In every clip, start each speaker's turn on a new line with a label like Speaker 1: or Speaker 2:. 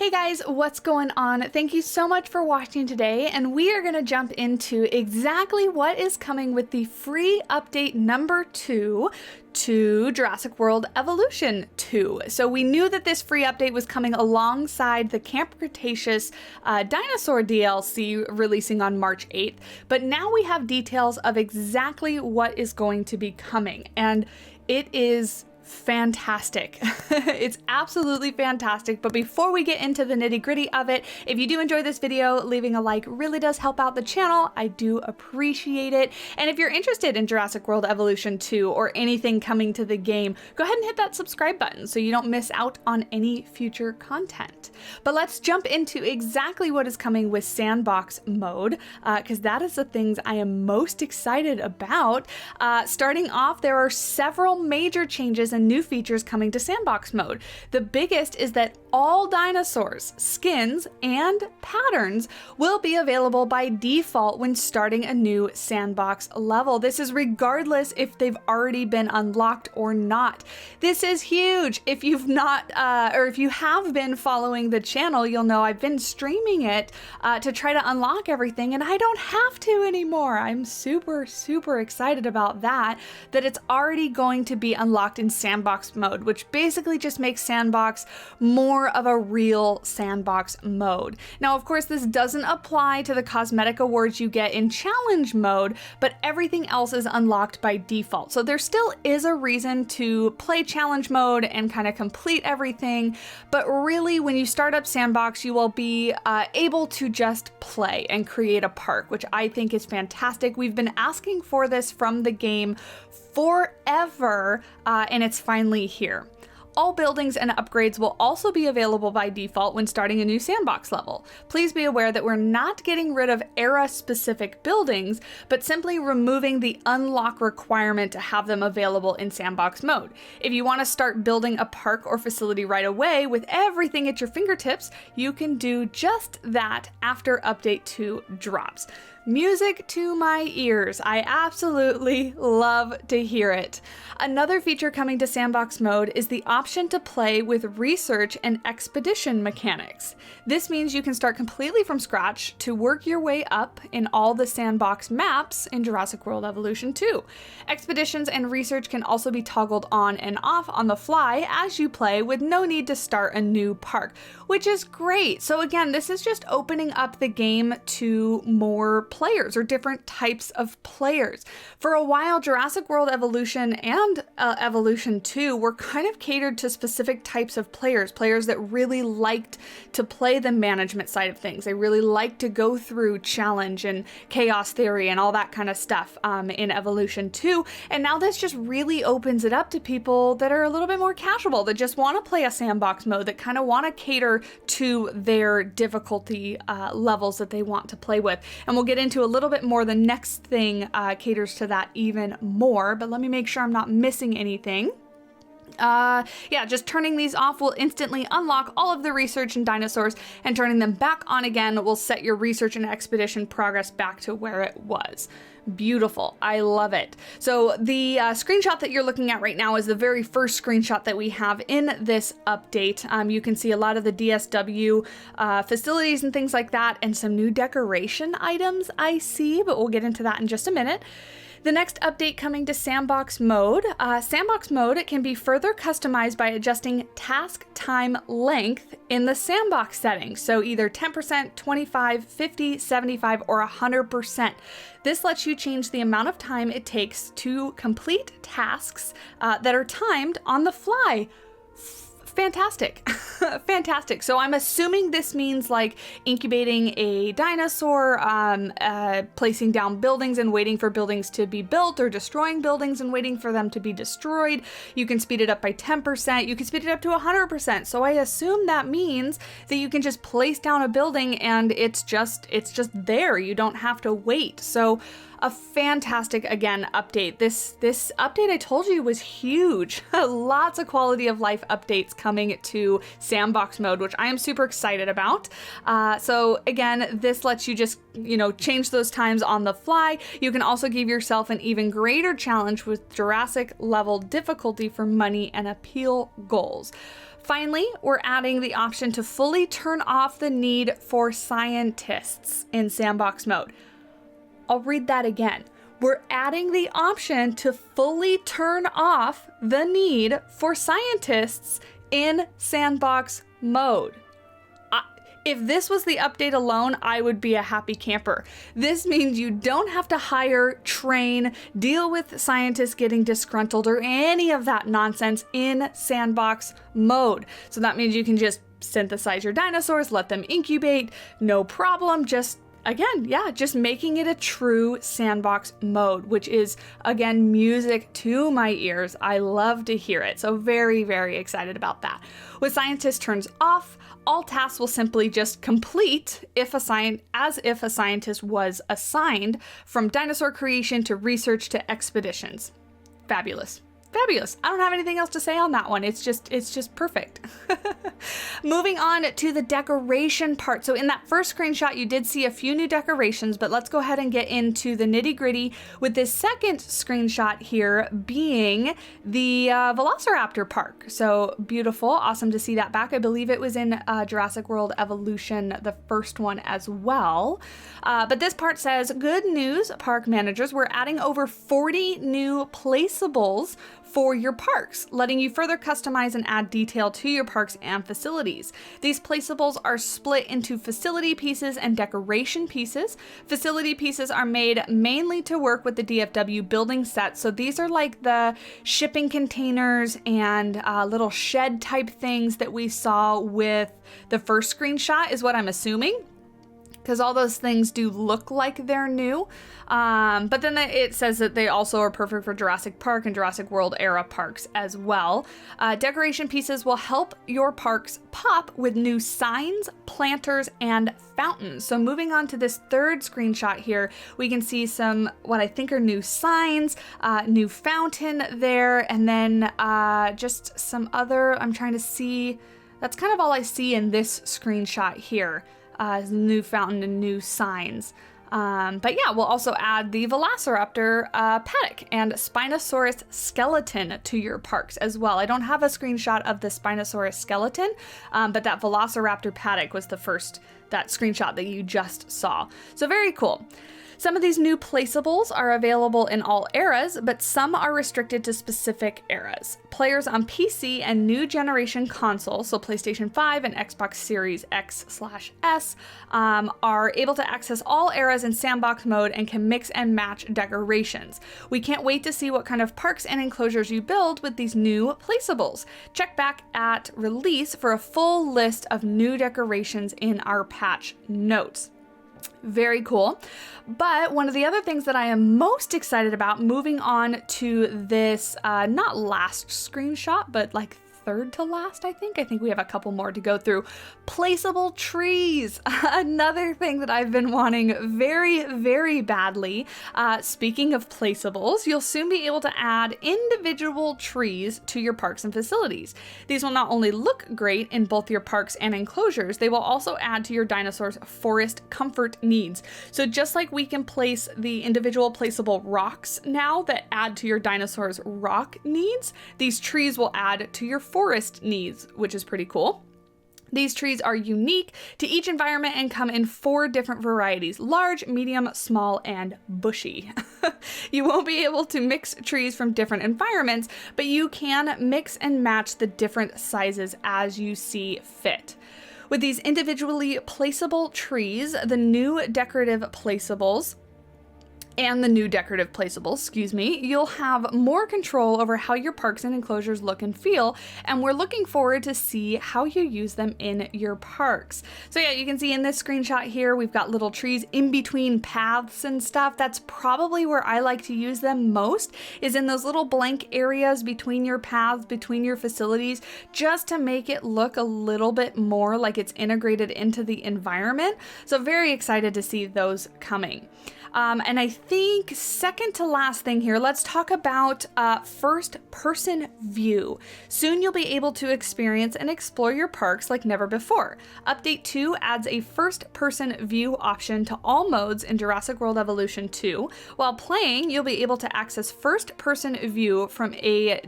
Speaker 1: Hey guys, what's going on? Thank you so much for watching today, and we are going to jump into exactly what is coming with the free update number 2 to Jurassic World Evolution 2. So we knew that this free update was coming alongside the Camp Cretaceous dinosaur DLC releasing on March 8th, but now we have details of exactly what is going to be coming, and it is fantastic. It's absolutely fantastic. But before we get into the nitty-gritty of it, if you do enjoy this video, leaving a like really does help out the channel. I do appreciate it. And if you're interested in Jurassic World Evolution 2 or anything coming to the game, go ahead and hit that subscribe button so you don't miss out on any future content. But let's jump into exactly what is coming with Sandbox Mode, because that is the things I am most excited about. Starting off, there are several major changes and new features coming to Sandbox Mode. The biggest is that all dinosaurs, skins, and patterns will be available by default when starting a new sandbox level. This is regardless if they've already been unlocked or not. This is huge. If you've not, or if you have been following the channel, you'll know I've been streaming it to try to unlock everything, and I don't have to anymore. I'm super excited about that it's already going to be unlocked in Sandbox Mode, which basically just makes Sandbox more of a real Sandbox mode. Now, of course, this doesn't apply to the cosmetic awards you get in Challenge Mode, but everything else is unlocked by default. So there still is a reason to play Challenge Mode and kind of complete everything, but really when you start up Sandbox, you will be able to just play and create a park, which I think is fantastic. We've been asking for this from the game forever, and it's finally here. All buildings and upgrades will also be available by default when starting a new sandbox level. Please be aware that we're not getting rid of era-specific buildings, but simply removing the unlock requirement to have them available in sandbox mode. If you want to start building a park or facility right away with everything at your fingertips, you can do just that after Update 2 drops. Music to my ears. I absolutely love to hear it. Another feature coming to Sandbox Mode is the option to play with research and expedition mechanics. This means you can start completely from scratch to work your way up in all the sandbox maps in Jurassic World Evolution 2. Expeditions and research can also be toggled on and off on the fly as you play with no need to start a new park, which is great. So again, this is just opening up the game to more players or different types of players. For a while, Jurassic World Evolution and Evolution 2 were kind of catered to specific types of players that really liked to play the management side of things. They really liked to go through challenge and chaos theory and all that kind of stuff in Evolution 2. And now this just really opens it up to people that are a little bit more casual, that just want to play a sandbox mode, that kind of want to cater to their difficulty levels that they want to play with. And we'll get into a little bit more. The next thing caters to that even more, but let me make sure I'm not missing anything. Yeah, just turning these off will instantly unlock all of the research and dinosaurs, and turning them back on again will set your research and expedition progress back to where it was. Beautiful. I love it. So the screenshot that you're looking at right now is the very first screenshot that we have in this update. You can see a lot of the DSW facilities and things like that, and some new decoration items I see, but we'll get into that in just a minute. The next update coming to Sandbox Mode. Sandbox Mode can be further customized by adjusting task time length in the sandbox settings. So either 10%, 25, 50, 75, or 100%. This lets you change the amount of time it takes to complete tasks that are timed on the fly. Fantastic. Fantastic. So I'm assuming this means like incubating a dinosaur, placing down buildings and waiting for buildings to be built, or destroying buildings and waiting for them to be destroyed. You can speed it up by 10%. You can speed it up to 100%. So I assume that means that you can just place down a building and it's just there. You don't have to wait. So a fantastic, again, update. This update, I told you, was huge. Lots of quality of life updates coming to Sandbox Mode, which I am super excited about. So again, this lets you just, change those times on the fly. You can also give yourself an even greater challenge with Jurassic level difficulty for money and appeal goals. Finally, we're adding the option to fully turn off the need for scientists in Sandbox Mode. I'll read that again. We're adding the option to fully turn off the need for scientists in Sandbox Mode. If this was the update alone, I would be a happy camper. This means you don't have to hire, train, deal with scientists getting disgruntled or any of that nonsense in Sandbox Mode. So that means you can just synthesize your dinosaurs, let them incubate, no problem. Just making it a true Sandbox Mode, which is, again, music to my ears. I love to hear it. So very, very excited about that. With Scientist turns off, all tasks will simply just complete as if a scientist was assigned, from dinosaur creation to research to expeditions. Fabulous. Fabulous. I don't have anything else to say on that one. It's just perfect. Moving on to the decoration part. So in that first screenshot, you did see a few new decorations, but let's go ahead and get into the nitty gritty with this second screenshot here being the Velociraptor Park. So beautiful. Awesome to see that back. I believe it was in Jurassic World Evolution, the first one as well. But this part says, good news, park managers. We're adding over 40 new placeables for your parks, letting you further customize and add detail to your parks and facilities. These placeables are split into facility pieces and decoration pieces. Facility pieces are made mainly to work with the DFW building set. So these are like the shipping containers and little shed type things that we saw with the first screenshot, is what I'm assuming, because all those things do look like they're new. But then it says that they also are perfect for Jurassic Park and Jurassic World era parks as well. Decoration pieces will help your parks pop with new signs, planters, and fountains. So moving on to this third screenshot here, we can see some, what I think are new signs, new fountain there, and then just some other, I'm trying to see, that's kind of all I see in this screenshot here. New fountain and new signs. But yeah, we'll also add the Velociraptor paddock and Spinosaurus skeleton to your parks as well. I don't have a screenshot of the Spinosaurus skeleton, but that Velociraptor paddock was that screenshot that you just saw. So very cool. Some of these new placeables are available in all eras, but some are restricted to specific eras. Players on PC and new generation consoles, so PlayStation 5 and Xbox Series X/S, are able to access all eras in Sandbox Mode and can mix and match decorations. We can't wait to see what kind of parks and enclosures you build with these new placeables. Check back at release for a full list of new decorations in our patch notes. Very cool. But one of the other things that I am most excited about, moving on to this, not last screenshot, but like third to last, I think we have a couple more to go through. Placeable trees, another thing that I've been wanting very, very badly. Speaking of placeables, you'll soon be able to add individual trees to your parks and facilities. These will not only look great in both your parks and enclosures, they will also add to your dinosaurs' forest comfort needs. So just like we can place the individual placeable rocks now that add to your dinosaurs' rock needs, these trees will add to your forest needs, which is pretty cool. These trees are unique to each environment and come in 4 different varieties: large, medium, small, and bushy. You won't be able to mix trees from different environments, but you can mix and match the different sizes as you see fit. With these individually placeable trees, the new decorative placeables, you'll have more control over how your parks and enclosures look and feel, and we're looking forward to see how you use them in your parks. So yeah, you can see in this screenshot here, we've got little trees in between paths and stuff. That's probably where I like to use them most, is in those little blank areas between your paths, between your facilities, just to make it look a little bit more like it's integrated into the environment. So very excited to see those coming. And I think second to last thing here, let's talk about first person view. Soon you'll be able to experience and explore your parks like never before. Update 2 adds a first person view option to all modes in Jurassic World Evolution 2. While playing, you'll be able to access first person view from a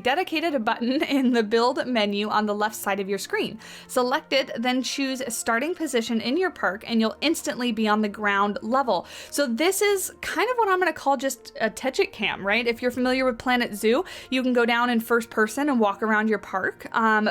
Speaker 1: dedicated button in the build menu on the left side of your screen. Select it, then choose a starting position in your park, and you'll instantly be on the ground level. So this is kind of what I'm going to call just a Tetchet cam, right? If you're familiar with Planet Zoo, you can go down in first person and walk around your park.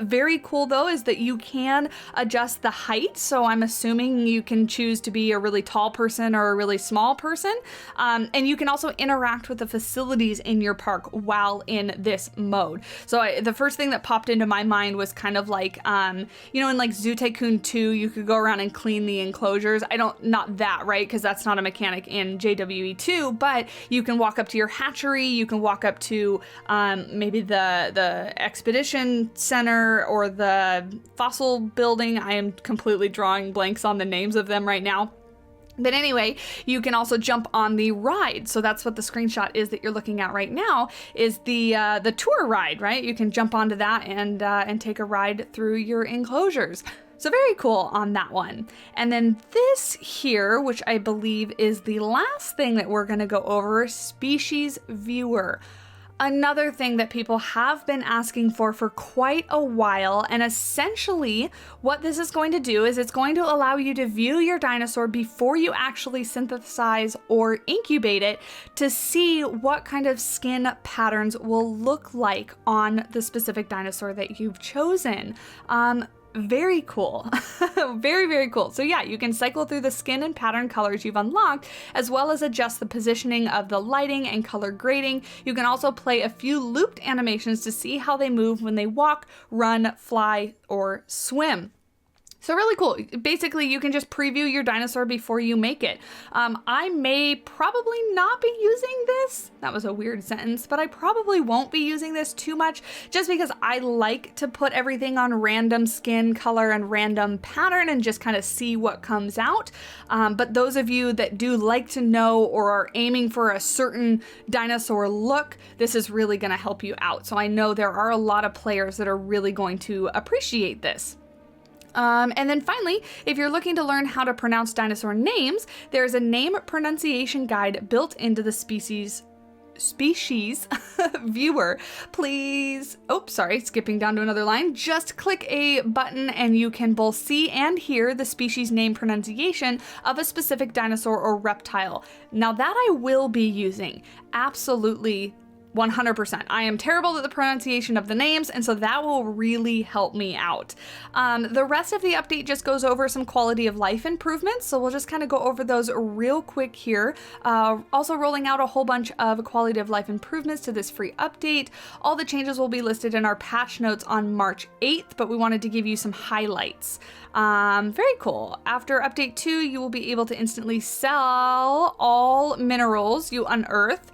Speaker 1: Very cool though is that you can adjust the height. So I'm assuming you can choose to be a really tall person or a really small person. And you can also interact with the facilities in your park while in this mode. So the first thing that popped into my mind was kind of like, you know, in like Zoo Tycoon 2, you could go around and clean the enclosures. Not that, right? Because that's not a mechanic in JWE2, but you can walk up to your hatchery, you can walk up to maybe the expedition center or the fossil building. I am completely drawing blanks on the names of them right now. But anyway, you can also jump on the ride. So that's what the screenshot is that you're looking at right now, is the tour ride, right? You can jump onto that and take a ride through your enclosures. So very cool on that one. And then this here, which I believe is the last thing that we're gonna go over, Species Viewer. Another thing that people have been asking for quite a while, and essentially what this is going to do is it's going to allow you to view your dinosaur before you actually synthesize or incubate it to see what kind of skin patterns will look like on the specific dinosaur that you've chosen. Very cool. Very, very cool. So yeah, you can cycle through the skin and pattern colors you've unlocked, as well as adjust the positioning of the lighting and color grading. You can also play a few looped animations to see how they move when they walk, run, fly, or swim. So really cool. Basically, you can just preview your dinosaur before you make it. I may probably not be using this. That was a weird sentence, but I probably won't be using this too much just because I like to put everything on random skin color and random pattern and just kind of see what comes out. But those of you that do like to know or are aiming for a certain dinosaur look, this is really going to help you out. So I know there are a lot of players that are really going to appreciate this. And then finally, if you're looking to learn how to pronounce dinosaur names, there's a name pronunciation guide built into the species viewer. Please, skipping down to another line, just click a button and you can both see and hear the species name pronunciation of a specific dinosaur or reptile. Now that I will be using, absolutely 100%. I am terrible at the pronunciation of the names, and so that will really help me out. The rest of the update just goes over some quality of life improvements, so we'll just kind of go over those real quick here. Also rolling out a whole bunch of quality of life improvements to this free update. All the changes will be listed in our patch notes on March 8th, but we wanted to give you some highlights. Very cool. After update 2, you will be able to instantly sell all minerals you unearth.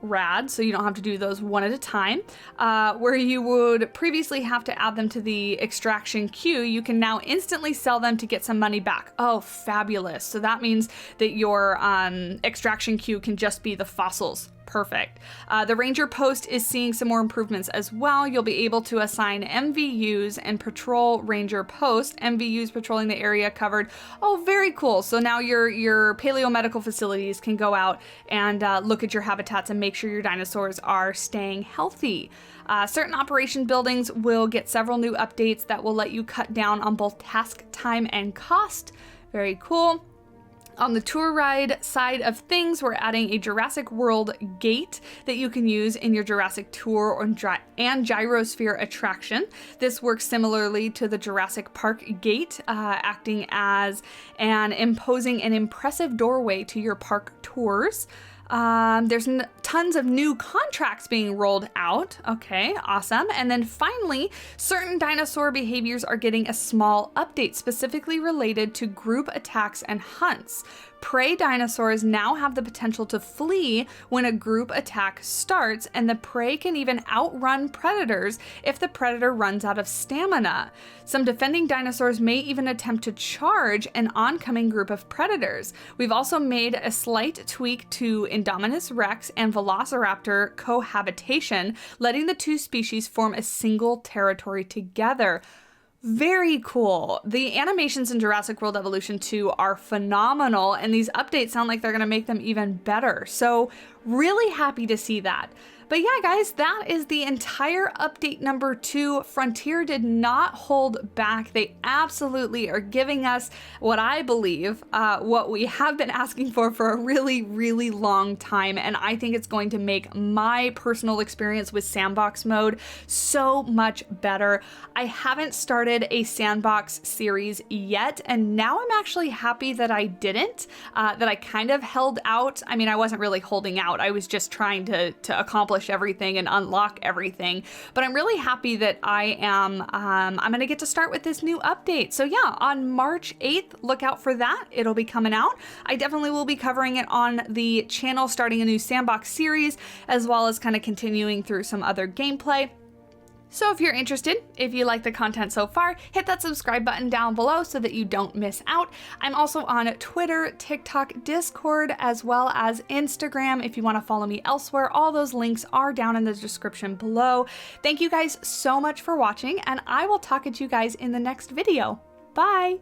Speaker 1: Rad, so you don't have to do those one at a time. Where you would previously have to add them to the extraction queue, you can now instantly sell them to get some money back. Oh, fabulous. So that means that your extraction queue can just be the fossils. Perfect. The Ranger Post is seeing some more improvements as well. You'll be able to assign MVUs and patrol Ranger Post. MVUs patrolling the area covered. Oh, very cool. So now your paleomedical facilities can go out and look at your habitats and make sure your dinosaurs are staying healthy. Certain operation buildings will get several new updates that will let you cut down on both task time and cost. Very cool. On the tour ride side of things, we're adding a Jurassic World gate that you can use in your Jurassic Tour and Gyrosphere attraction. This works similarly to the Jurassic Park gate, acting as an imposing and impressive doorway to your park tours. There's tons of new contracts being rolled out. Okay, awesome. And then finally, certain dinosaur behaviors are getting a small update specifically related to group attacks and hunts. Prey dinosaurs now have the potential to flee when a group attack starts, and the prey can even outrun predators if the predator runs out of stamina. Some defending dinosaurs may even attempt to charge an oncoming group of predators. We've also made a slight tweak to Indominus Rex and Velociraptor cohabitation, letting the two species form a single territory together. Very cool. The animations in Jurassic World Evolution 2 are phenomenal, and these updates sound like they're going to make them even better. So really happy to see that. But yeah, guys, that is the entire update number 2. Frontier did not hold back. They absolutely are giving us what I believe, what we have been asking for a really, really long time. And I think it's going to make my personal experience with Sandbox Mode so much better. I haven't started a Sandbox series yet, and now I'm actually happy that I didn't, that I kind of held out. I mean, I wasn't really holding out. I was just trying to accomplish everything and unlock everything, but I'm really happy that I am I'm gonna get to start with this new update. So yeah, on March 8th, look out for that. It'll be coming out. I definitely will be covering it on the channel, starting a new Sandbox series, as well as kind of continuing through some other gameplay. So if you're interested, if you like the content so far, hit that subscribe button down below so that you don't miss out. I'm also on Twitter, TikTok, Discord, as well as Instagram. If you want to follow me elsewhere, all those links are down in the description below. Thank you guys so much for watching, and I will talk to you guys in the next video. Bye!